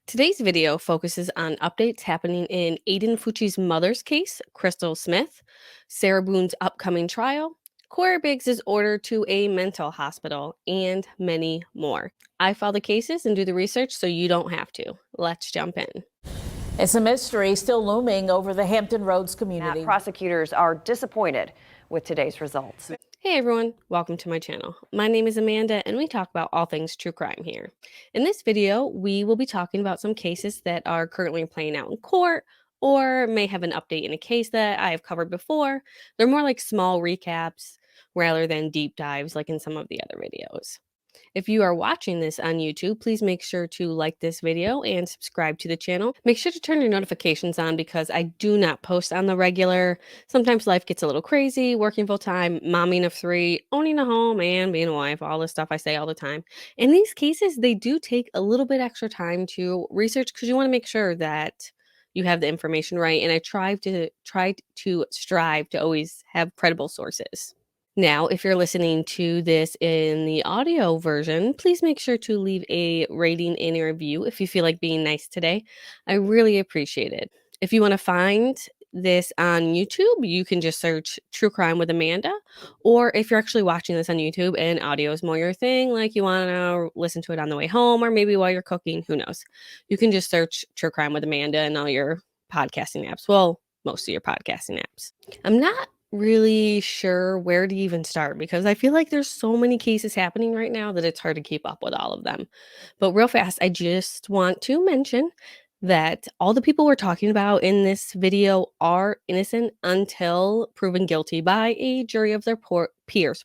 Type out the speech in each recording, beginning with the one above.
Today's video focuses on updates happening in Aiden Fucci's mother's case, Crystal Smith, Sarah Boone's upcoming trial, Cory Bigsby's order to a mental hospital, and many more. I file the cases and do the research so you don't have to. Let's jump in. It's a mystery still looming over the Hampton Roads community. Prosecutors are disappointed with today's results. Hey everyone, welcome to my channel. My name is Amanda and we talk about all things true crime here. In this video, we will be talking about some cases that are currently playing out in court or may have an update in a case that I have covered before. They're more like small recaps rather than deep dives like in some of the other videos. If you are watching this on YouTube, please make sure to like this video and subscribe to the channel. Make sure to turn your notifications on because I do not post on the regular. Sometimes life gets a little crazy, working full time, momming of 3, owning a home, and being a wife, all the stuff I say all the time. In these cases, they do take a little bit extra time to research because you want to make sure that you have the information right. And I strive to always have credible sources. Now, if you're listening to this in the audio version, please make sure to leave a rating and a review if you feel like being nice today. I really appreciate it. If you want to find this on YouTube, you can just search True Crime with Amanda. Or if you're actually watching this on YouTube and audio is more your thing, like you want to listen to it on the way home or maybe while you're cooking, who knows? You can just search True Crime with Amanda in all your podcasting apps. Well, most of your podcasting apps. I'm not really sure where to even start because I feel like there's so many cases happening right now that it's hard to keep up with all of them. But real fast, I just want to mention that all the people we're talking about in this video are innocent until proven guilty by a jury of their peers.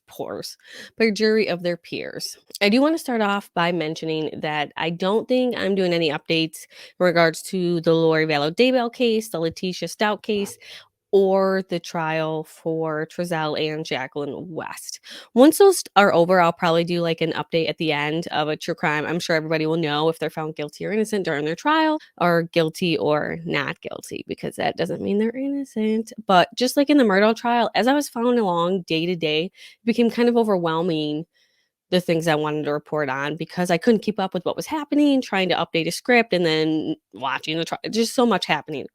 By a jury of their peers. I do want to start off by mentioning that I don't think I'm doing any updates in regards to the Lori Vallow Daybell case, the Letitia Stout case, or the trial for Trezell and Jacqueline West. Once those are over, I'll probably do like an update at the end of a true crime. I'm sure everybody will know if they're found guilty or innocent during their trial, or guilty or not guilty, because that doesn't mean they're innocent. But just like in the Murdaugh trial, as I was following along day to day, it became kind of overwhelming the things I wanted to report on because I couldn't keep up with what was happening, trying to update a script and then watching the trial. Just so much happening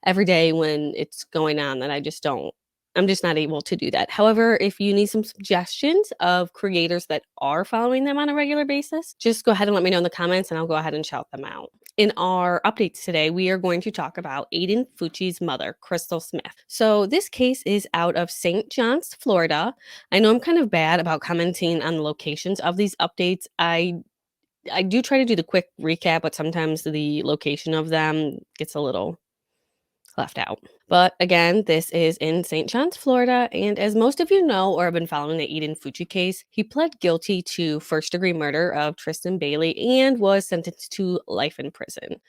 every day when it's going on that I'm just not able to do that. However, if you need some suggestions of creators that are following them on a regular basis, just go ahead and let me know in the comments and I'll go ahead and shout them out. In our updates today, we are going to talk about Aiden Fucci's mother, Crystal Smith. So this case is out of St. John's, Florida. I know I'm kind of bad about commenting on the locations of these updates. I do try to do the quick recap, but sometimes the location of them gets a little left out. But again, this is in St. John's, Florida, and as most of you know or have been following the Aiden Fucci case, he pled guilty to first-degree murder of Tristan Bailey and was sentenced to life in prison,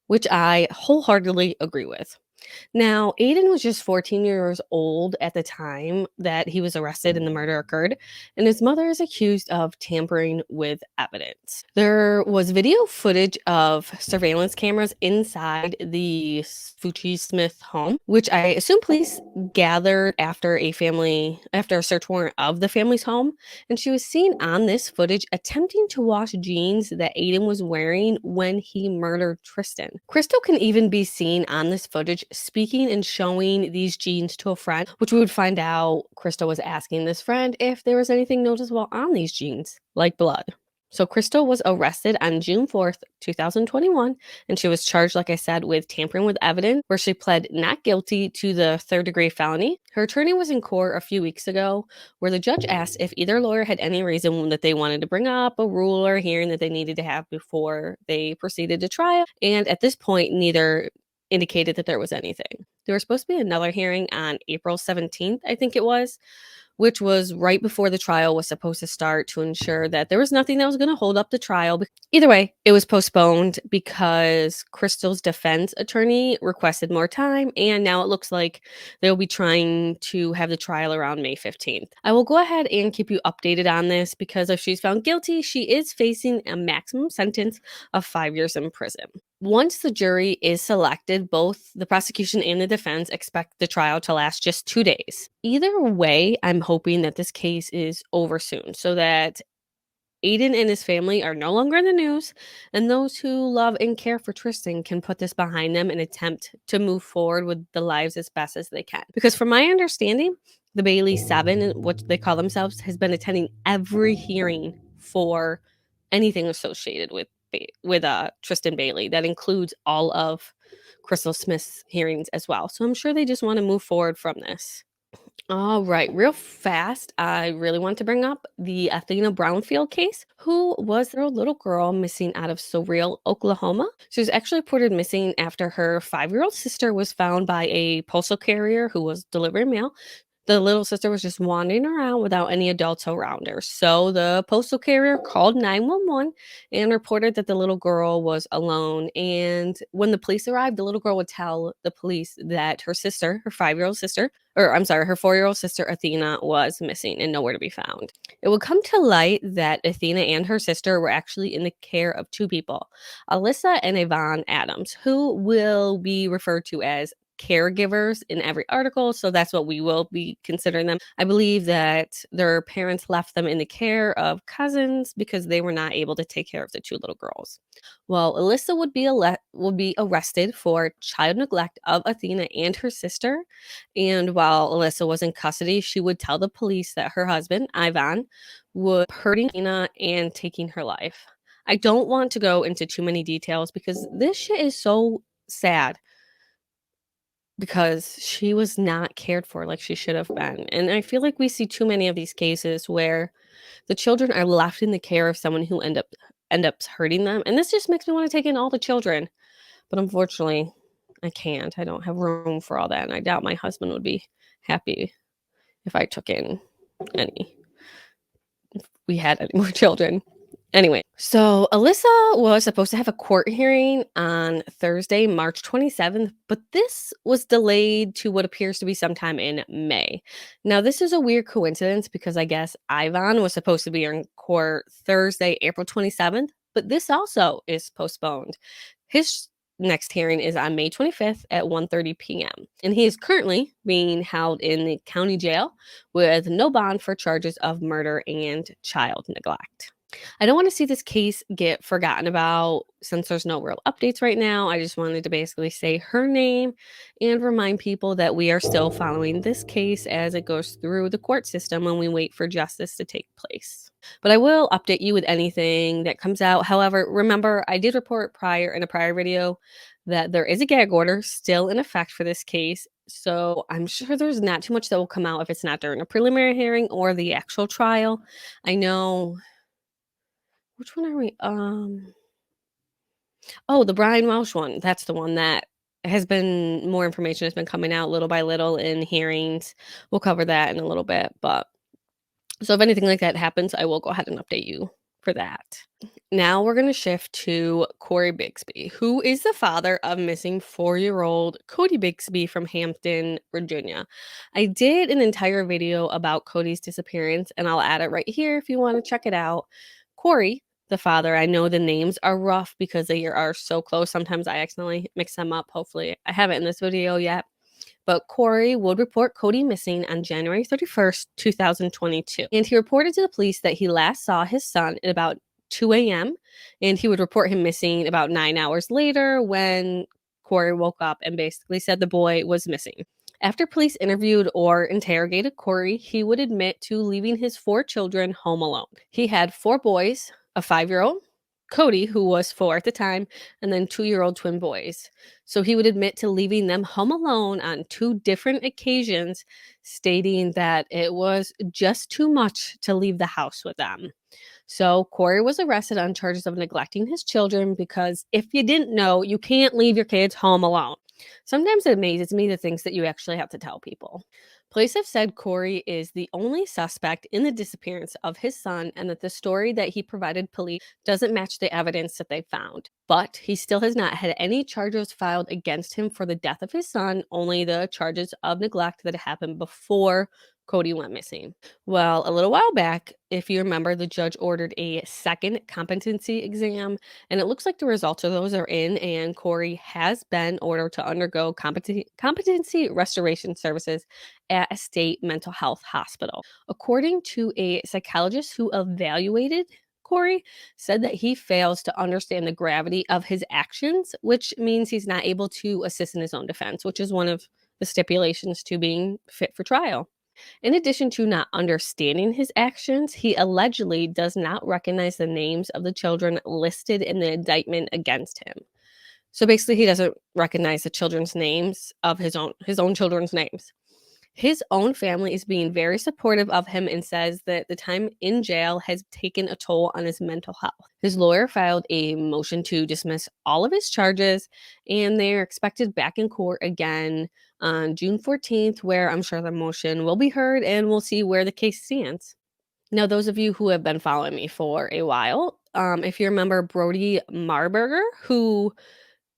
which I wholeheartedly agree with. Now, Aiden was just 14 years old at the time that he was arrested and the murder occurred, and his mother is accused of tampering with evidence. There was video footage of surveillance cameras inside the Fucci Smith home, which I assume police gathered after a search warrant of the family's home, and she was seen on this footage attempting to wash jeans that Aiden was wearing when he murdered Tristan. Crystal can even be seen on this footage speaking and showing these jeans to a friend, which we would find out Crystal was asking this friend if there was anything noticeable on these jeans, like blood. So Crystal was arrested on June 4th, 2021, and she was charged, like I said, with tampering with evidence, where she pled not guilty to the third-degree felony. Her attorney was in court a few weeks ago, where the judge asked if either lawyer had any reason that they wanted to bring up a rule or a hearing that they needed to have before they proceeded to trial, and at this point, neither indicated that there was anything. There was supposed to be another hearing on April 17th, I think it was, which was right before the trial was supposed to start to ensure that there was nothing that was going to hold up the trial. Either way, it was postponed because Crystal's defense attorney requested more time, and now it looks like they'll be trying to have the trial around May 15th. I will go ahead and keep you updated on this because if she's found guilty, she is facing a maximum sentence of 5 years in prison. Once the jury is selected, both the prosecution and the defense expect the trial to last just 2 days. Either way, I'm hoping that this case is over soon so that Aiden and his family are no longer in the news, and those who love and care for Tristan can put this behind them and attempt to move forward with the lives as best as they can. Because from my understanding, the Bailey Seven, what they call themselves, has been attending every hearing for anything associated with Tristan Bailey. That includes all of Crystal Smith's hearings as well. So I'm sure they just want to move forward from this. All right, real fast, I really want to bring up the Athena Brownfield case, who was their little girl missing out of Surreal, Oklahoma. She was actually reported missing after her 5-year-old sister was found by a postal carrier who was delivering mail. The little sister was just wandering around without any adults around her. So the postal carrier called 911 and reported that the little girl was alone. And when the police arrived, the little girl would tell the police that her sister, her 5-year-old sister, or I'm sorry, her 4-year-old sister Athena was missing and nowhere to be found. It would come to light that Athena and her sister were actually in the care of two people, Alysia and Ivon Adam, who will be referred to as caregivers in every article, so that's what we will be considering them. I believe that their parents left them in the care of cousins because they were not able to take care of the two little girls. Well, Alysia would be arrested for child neglect of Athena and her sister, and while Alysia was in custody, she would tell the police that her husband, Ivon, was hurting Athena and taking her life. I don't want to go into too many details because this shit is so sad, because she was not cared for like she should have been. And I feel like we see too many of these cases where the children are left in the care of someone who end up hurting them. And this just makes me want to take in all the children. But unfortunately, I can't. I don't have room for all that. And I doubt my husband would be happy if I took in any, if we had any more children. Anyway, so Alysia was supposed to have a court hearing on Thursday, March 27th, but this was delayed to what appears to be sometime in May. Now, this is a weird coincidence because I guess Ivon was supposed to be in court Thursday, April 27th, but this also is postponed. His next hearing is on May 25th at 1:30 p.m. And he is currently being held in the county jail with no bond for charges of murder and child neglect. I don't want to see this case get forgotten about since there's no real updates right now. I just wanted to basically say her name and remind people that we are still following this case as it goes through the court system when we wait for justice to take place. But I will update you with anything that comes out. However, remember, I did report in a prior video that there is a gag order still in effect for this case. So I'm sure there's not too much that will come out if it's not during a preliminary hearing or the actual trial. I know. Which one are we? Oh, the Brian Welsh one. That's the one that has been more information has been coming out little by little in hearings. We'll cover that in a little bit. But so if anything like that happens, I will go ahead and update you for that. Now we're going to shift to Cory Bigsby, who is the father of missing 4-year-old Cody Bigsby from Hampton, Virginia. I did an entire video about Cody's disappearance, and I'll add it right here if you want to check it out. Cory, the father, I know the names are rough because they are so close. Sometimes I accidentally mix them up. Hopefully, I haven't in this video yet. But Cory would report Cody missing on January 31st, 2022. And he reported to the police that he last saw his son at about 2 a.m. And he would report him missing about 9 hours later when Cory woke up and basically said the boy was missing. After police interviewed or interrogated Cory, he would admit to leaving his 4 children home alone. He had 4 boys, a 5-year-old, Cody, who was 4 at the time, and then 2-year-old twin boys. So he would admit to leaving them home alone on 2 different occasions, stating that it was just too much to leave the house with them. So Cory was arrested on charges of neglecting his children because if you didn't know, you can't leave your kids home alone. Sometimes it amazes me the things that you actually have to tell people. Police have said Cory is the only suspect in the disappearance of his son and that the story that he provided police doesn't match the evidence that they found. But he still has not had any charges filed against him for the death of his son, only the charges of neglect that happened before Cody went missing. Well, a little while back, if you remember, the judge ordered a second competency exam, and it looks like the results of those are in, and Cory has been ordered to undergo competency restoration services at a state mental health hospital. According to a psychologist who evaluated Cory, said that he fails to understand the gravity of his actions, which means he's not able to assist in his own defense, which is one of the stipulations to being fit for trial. In addition to not understanding his actions, he allegedly does not recognize the names of the children listed in the indictment against him. So basically, he doesn't recognize the children's names of his own children's names. His own family is being very supportive of him and says that the time in jail has taken a toll on his mental health. His lawyer filed a motion to dismiss all of his charges, and they're expected back in court again on June 14th, where I'm sure the motion will be heard and we'll see where the case stands. Now, those of you who have been following me for a while, if you remember Brodey Murburger, who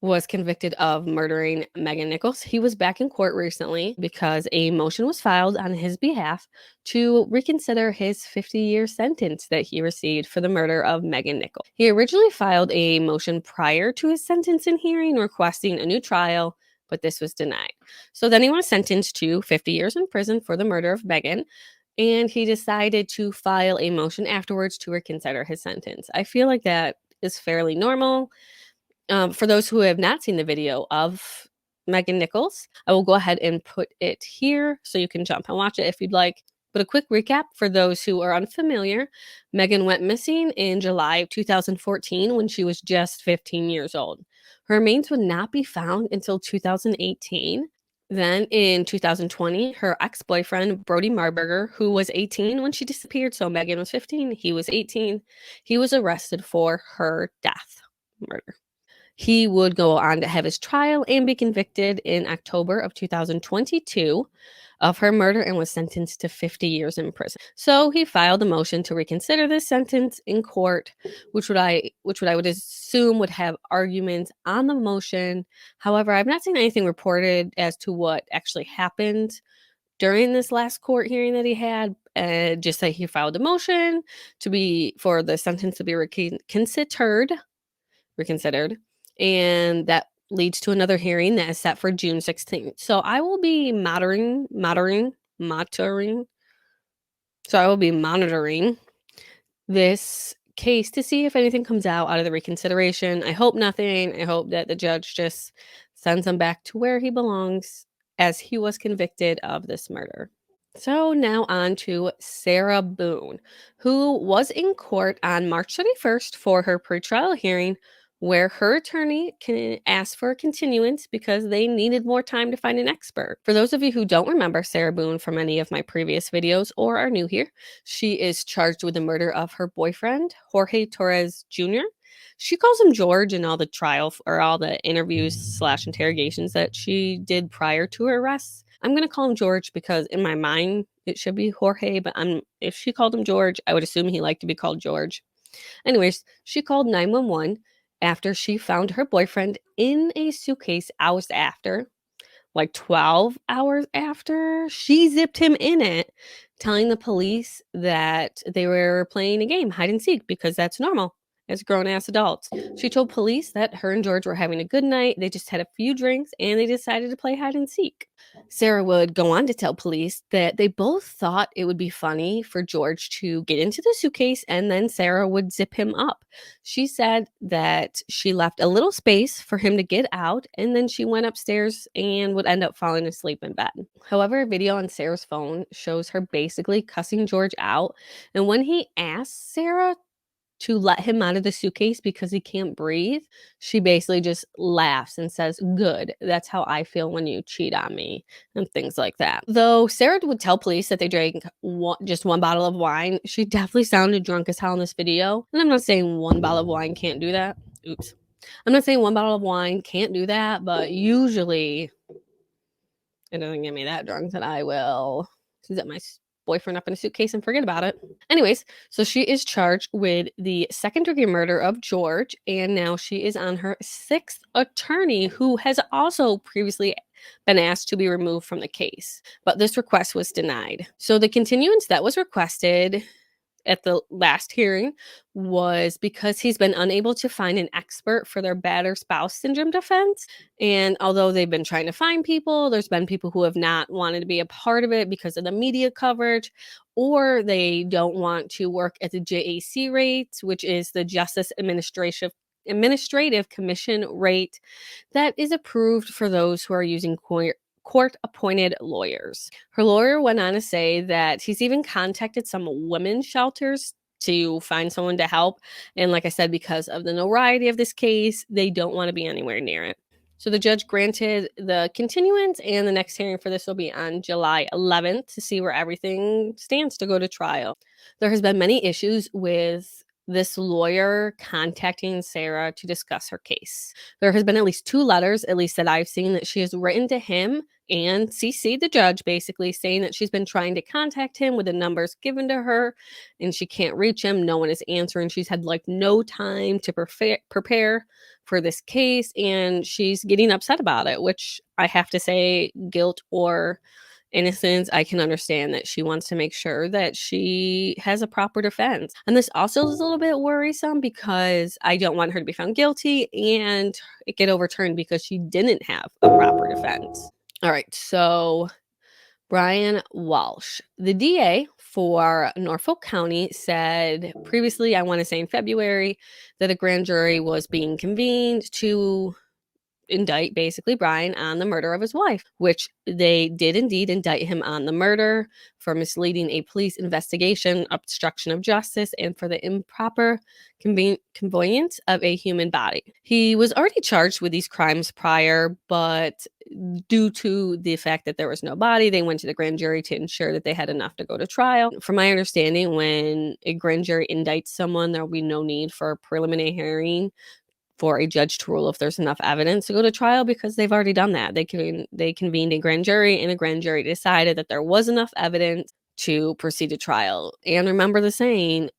was convicted of murdering Megan Nichols. He was back in court recently because a motion was filed on his behalf to reconsider his 50-year sentence that he received for the murder of Megan Nichols. He originally filed a motion prior to his sentencing hearing requesting a new trial, but this was denied. So then he was sentenced to 50 years in prison for the murder of Megan, and he decided to file a motion afterwards to reconsider his sentence. I feel like that is fairly normal. For those who have not seen the video of Megan Nichols, I will go ahead and put it here so you can jump and watch it if you'd like. But a quick recap for those who are unfamiliar, Megan went missing in July of 2014 when she was just 15 years old. Her remains would not be found until 2018. Then in 2020, her ex-boyfriend, Brodey Murburger, who was 18 when she disappeared, so Megan was 15, he was 18, he was arrested for her death, murder. He would go on to have his trial and be convicted in October of 2022 of her murder and was sentenced to 50 years in prison. So he filed a motion to reconsider this sentence in court, which I would assume would have arguments on the motion. However, I've not seen anything reported as to what actually happened during this last court hearing that he had. Just that he filed a motion for the sentence to be reconsidered, and that leads to another hearing that is set for June 16th. So I will be monitoring this case to see if anything comes out of the reconsideration. I hope nothing. I hope that the judge just sends him back to where he belongs, as he was convicted of this murder. So now on to Sarah Boone, who was in court on March 31st for her pretrial hearing, where her attorney can ask for a continuance because they needed more time to find an expert. For those of you who don't remember Sarah Boone from any of my previous videos or are new here, she is charged with the murder of her boyfriend, Jorge Torres Jr. She calls him George in all the trial or all the interviews / interrogations that she did prior to her arrest. I'm going to call him George because in my mind it should be Jorge, but if she called him George, I would assume he liked to be called George. Anyways, she called 911 after she found her boyfriend in a suitcase hours after, like 12 hours after. She zipped him in it, telling the police that they were playing a game, hide and seek, because that's normal as grown-ass adults. She told police that her and George were having a good night. They just had a few drinks and they decided to play hide and seek. Sarah would go on to tell police that they both thought it would be funny for George to get into the suitcase and then Sarah would zip him up. She said that she left a little space for him to get out and then she went upstairs and would end up falling asleep in bed. However, a video on Sarah's phone shows her basically cussing George out, and when he asked Sarah to let him out of the suitcase because he can't breathe, she basically just laughs and says, "Good, that's how I feel when you cheat on me," and things like that. Though Sarah would tell police that they drank just one bottle of wine, she definitely sounded drunk as hell in this video. And I'm not saying one bottle of wine can't do that. Oops. I'm not saying one bottle of wine can't do that, but usually it doesn't get me that drunk that I will zip my boyfriend up in a suitcase and forget about it. Anyways, so she is charged with the second-degree murder of George, and now she is on her 6th attorney, who has also previously been asked to be removed from the case, but this request was denied. So the continuance that was requested at the last hearing was because he's been unable to find an expert for their battered spouse syndrome defense. And although they've been trying to find people, there's been people who have not wanted to be a part of it because of the media coverage, or they don't want to work at the JAC rate, which is the Justice Administrative Commission rate that is approved for those who are using court-appointed lawyers. Her lawyer went on to say that he's even contacted some women's shelters to find someone to help. And like I said, because of the notoriety of this case, they don't want to be anywhere near it. So the judge granted the continuance, and the next hearing for this will be on July 11th to see where everything stands to go to trial. There has been many issues with this lawyer contacting Sarah to discuss her case. There has been at least 2 letters, at least that I've seen, that she has written to him and CC'd the judge, basically saying that she's been trying to contact him with the numbers given to her and she can't reach him. No one is answering. She's had like no time to prepare for this case, and she's getting upset about it, which I have to say, guilt or innocence, I can understand that she wants to make sure that she has a proper defense. And this also is a little bit worrisome because I don't want her to be found guilty and it get overturned because she didn't have a proper defense. All right, so Brian Walshe, the DA for Norfolk County, said previously, I want to say in February, that a grand jury was being convened to indict basically Brian on the murder of his wife, which they did indeed indict him on the murder for misleading a police investigation, obstruction of justice, and for the improper conveyance of a human body. He was already charged with these crimes prior, but due to the fact that there was no body, they went to the grand jury to ensure that they had enough to go to trial. From my understanding, when a grand jury indicts someone, there will be no need for a preliminary hearing for a judge to rule if there's enough evidence to go to trial, because they've already done that. They convened a grand jury, and a grand jury decided that there was enough evidence to proceed to trial. And remember the saying,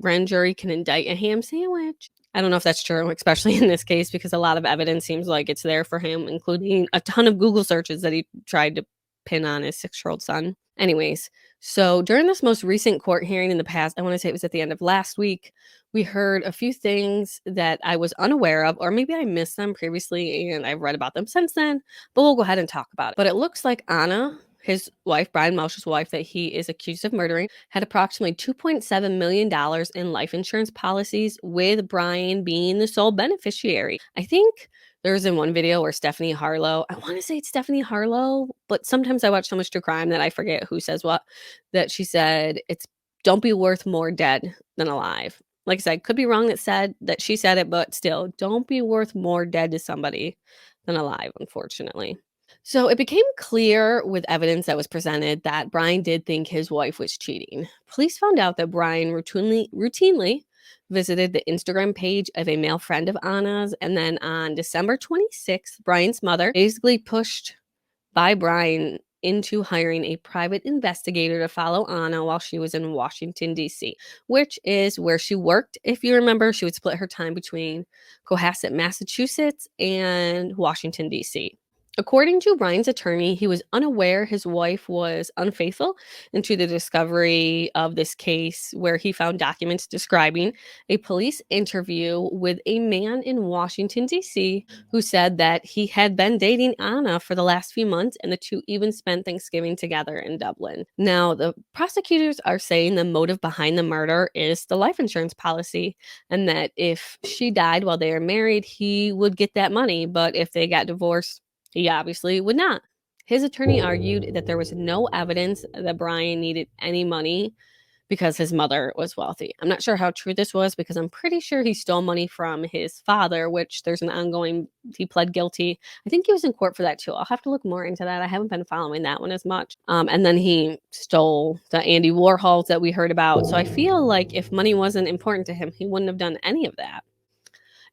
grand jury can indict a ham sandwich. I don't know if that's true, especially in this case, because a lot of evidence seems like it's there for him, including a ton of Google searches that he tried to pin on his 6-year-old son. Anyways, so during this most recent court hearing in the past, I want to say it was at the end of last week, we heard a few things that I was unaware of, or maybe I missed them previously and I've read about them since then, but we'll go ahead and talk about it. But it looks like Anna, his wife, Brian Walshe's wife, that he is accused of murdering, had approximately $2.7 million in life insurance policies, with Brian being the sole beneficiary. I think there's in one video where Stephanie Harlow, I want to say it's Stephanie Harlow, but sometimes I watch so much true crime that I forget who says what, that she said, it's don't be worth more dead than alive. Like I said, could be wrong that she said it, but still, don't be worth more dead to somebody than alive, unfortunately. So it became clear with evidence that was presented that Brian did think his wife was cheating. Police found out that Brian routinely visited the Instagram page of a male friend of Anna's, and then on December 26th, Brian's mother basically pushed by Brian into hiring a private investigator to follow Anna while she was in Washington, D.C., which is where she worked. If you remember, she would split her time between Cohasset, Massachusetts and Washington, D.C. According to Brian's attorney, he was unaware his wife was unfaithful into the discovery of this case, where he found documents describing a police interview with a man in Washington, D.C., who said that he had been dating Anna for the last few months, and the two even spent Thanksgiving together in Dublin. Now, the prosecutors are saying the motive behind the murder is the life insurance policy, and that if she died while they were married, he would get that money, but if they got divorced, he obviously would not. His attorney argued that there was no evidence that Brian needed any money because his mother was wealthy. I'm not sure how true this was, because I'm pretty sure he stole money from his father, which there's an ongoing, he pled guilty. I think he was in court for that too. I'll have to look more into that. I haven't been following that one as much. And then he stole the Andy Warhols that we heard about. So I feel like if money wasn't important to him, he wouldn't have done any of that.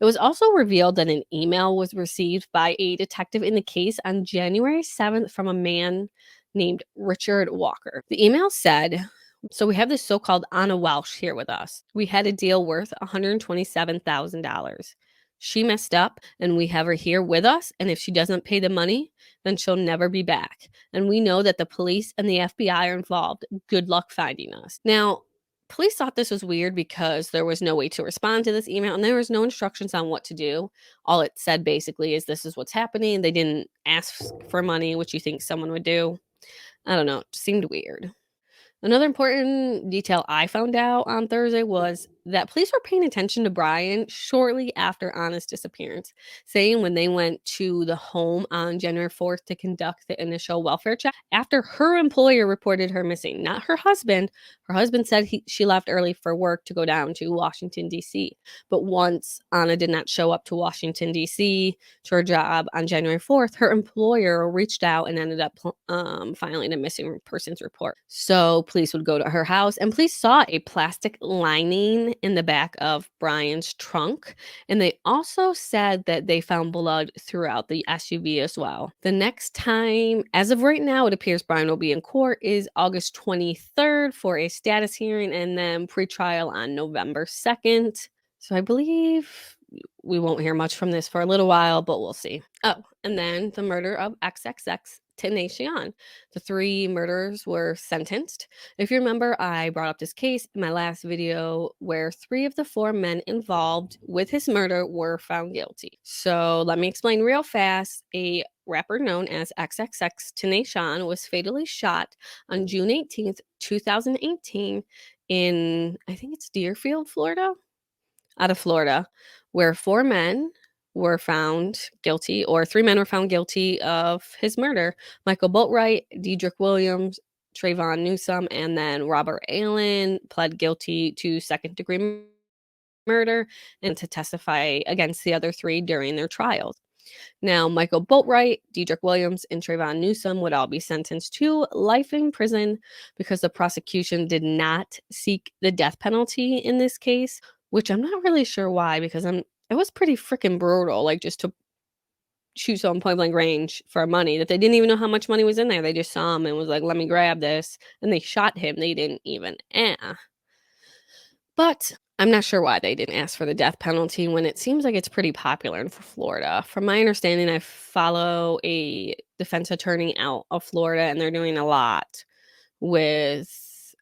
It was also revealed that an email was received by a detective in the case on January 7th from a man named Richard Walker. The email said, so we have this so-called Anna Walshe here with us. We had a deal worth $127,000. She messed up, and we have her here with us, and if she doesn't pay the money, then she'll never be back. And we know that the police and the FBI are involved. Good luck finding us. Now, Police thought this was weird because there was no way to respond to this email and there was no instructions on what to do. All it said basically is this is what's happening. They didn't ask for money, which you think someone would do. I don't know. It seemed weird. Another important detail I found out on Thursday was that police were paying attention to Brian shortly after Anna's disappearance, saying when they went to the home on January 4th to conduct the initial welfare check, after her employer reported her missing, not her husband. Her husband said she left early for work to go down to Washington, D.C. But once Anna did not show up to Washington, D.C. to her job on January 4th, her employer reached out and ended up filing a missing persons report. So police would go to her house and police saw a plastic lining in the back of Brian's trunk. And they also said that they found blood throughout the SUV as well. The next time, as of right now, it appears Brian will be in court is August 23rd for a status hearing and then pretrial on November 2nd. So I believe we won't hear much from this for a little while, but we'll see. Oh, and then the murder of XXXTentacion. The 3 murderers were sentenced. If you remember, I brought up this case in my last video where 3 of the 4 men involved with his murder were found guilty. So let me explain real fast. A rapper known as XXXTentacion was fatally shot on June 18th, 2018 in, I think it's Deerfield, Florida? Out of Florida, where 4 men were found guilty, or 3 men were found guilty of his murder. Michael Boatwright, Dedrick Williams, Trayvon Newsome, and then Robert Allen pled guilty to second-degree murder and to testify against the other 3 during their trials. Now, Michael Boatwright, Dedrick Williams, and Trayvon Newsome would all be sentenced to life in prison because the prosecution did not seek the death penalty in this case, which I'm not really sure why, because it was pretty freaking brutal, like just to shoot someone point blank range for money that they didn't even know how much money was in there. They just saw him and was like, let me grab this. And they shot him. They didn't even But I'm not sure why they didn't ask for the death penalty when it seems like it's pretty popular in Florida. From my understanding, I follow a defense attorney out of Florida, and they're doing a lot with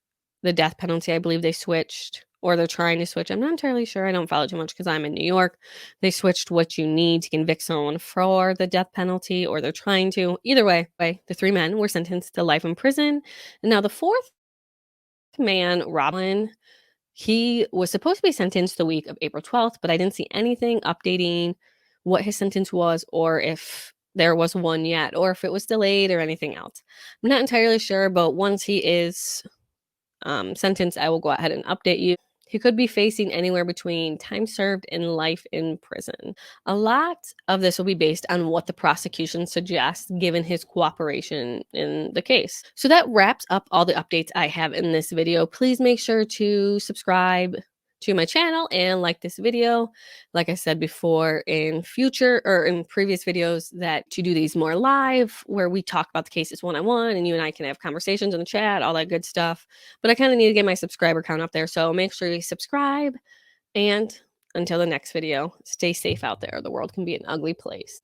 the death penalty. I believe they switched, or they're trying to switch. I'm not entirely sure. I don't follow too much because I'm in New York. They switched what you need to convict someone for the death penalty, or they're trying to. Either way, the 3 men were sentenced to life in prison. And now the 4th man, Robin, he was supposed to be sentenced the week of April 12th, but I didn't see anything updating what his sentence was, or if there was one yet, or if it was delayed or anything else. I'm not entirely sure, but once he is sentenced, I will go ahead and update you. He could be facing anywhere between time served and life in prison. A lot of this will be based on what the prosecution suggests given his cooperation in the case. So that wraps up all the updates I have in this video. Please make sure to subscribe to my channel and like this video. Like I said before, in previous videos, that to do these more live where we talk about the cases one-on-one and you and I can have conversations in the chat, all that good stuff. But I kind of need to get my subscriber count up there, so make sure you subscribe. And until the next video, stay safe out there. The world can be an ugly place.